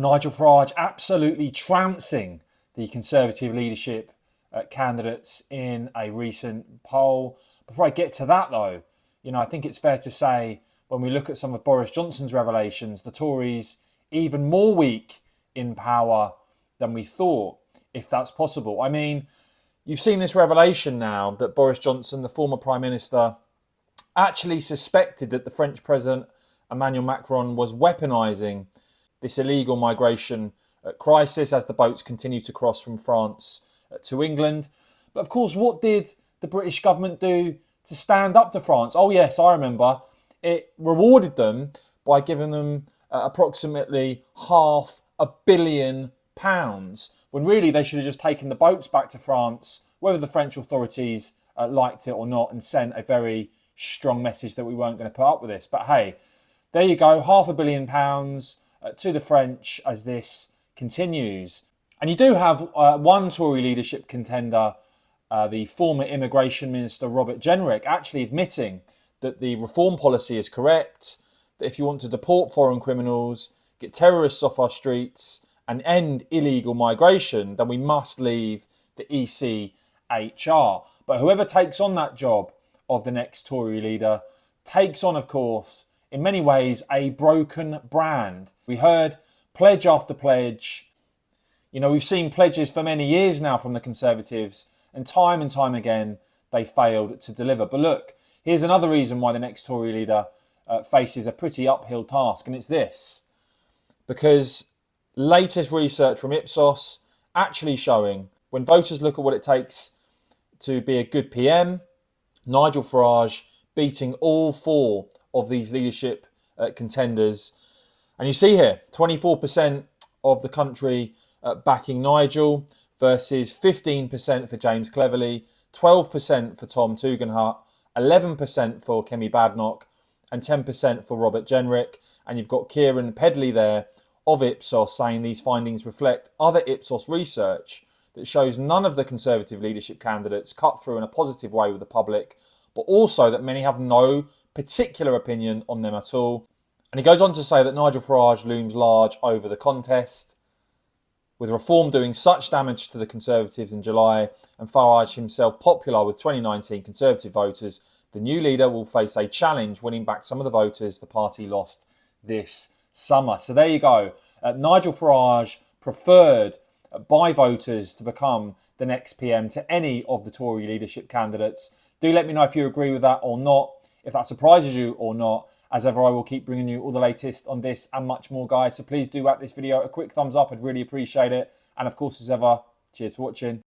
Nigel Farage absolutely trouncing the Conservative leadership candidates in a recent poll. Before I get to that though, I think it's fair to say when we look at some of Boris Johnson's revelations, the Tories even more weak in power than we thought, if that's possible. I mean, you've seen this revelation now that Boris Johnson, the former Prime Minister, actually suspected that the French President Emmanuel Macron was weaponising this illegal migration crisis as the boats continue to cross from France to England. But of course, what did the British government do to stand up to France? Oh yes, I remember. It rewarded them by giving them approximately £500 million, when really they should have just taken the boats back to France, whether the French authorities liked it or not, and sent a very strong message that we weren't going to put up with this. But hey, there you go, £500 million to the French as this continues. And you do have one Tory leadership contender, the former Immigration Minister Robert Jenrick, actually admitting that the reform policy is correct, that if you want to deport foreign criminals, get terrorists off our streets and end illegal migration, then we must leave the ECHR. But whoever takes on that job of the next Tory leader takes on, of course, in many ways, a broken brand. We heard pledge after pledge. We've seen pledges for many years now from the Conservatives, and time again, they failed to deliver. But look, here's another reason why the next Tory leader faces a pretty uphill task, and it's this. Because latest research from Ipsos actually showing when voters look at what it takes to be a good PM, Nigel Farage beating all four of these leadership contenders. And you see here, 24% of the country backing Nigel versus 15% for James Cleverly, 12% for Tom Tugendhat, 11% for Kemi Badenoch, and 10% for Robert Jenrick. And you've got Kieran Pedley there of Ipsos saying these findings reflect other Ipsos research that shows none of the Conservative leadership candidates cut through in a positive way with the public, but also that many have no particular opinion on them at all. And he goes on to say that Nigel Farage looms large over the contest. With reform doing such damage to the Conservatives in July and Farage himself popular with 2019 Conservative voters, the new leader will face a challenge winning back some of the voters the party lost this summer. So there you go. Nigel Farage preferred by voters to become the next PM to any of the Tory leadership candidates. Do let me know if you agree with that or not, if that surprises you or not. As ever, I will keep bringing you all the latest on this and much more, guys. So please do whack this video a quick thumbs up. I'd really appreciate it. And of course, as ever, cheers for watching.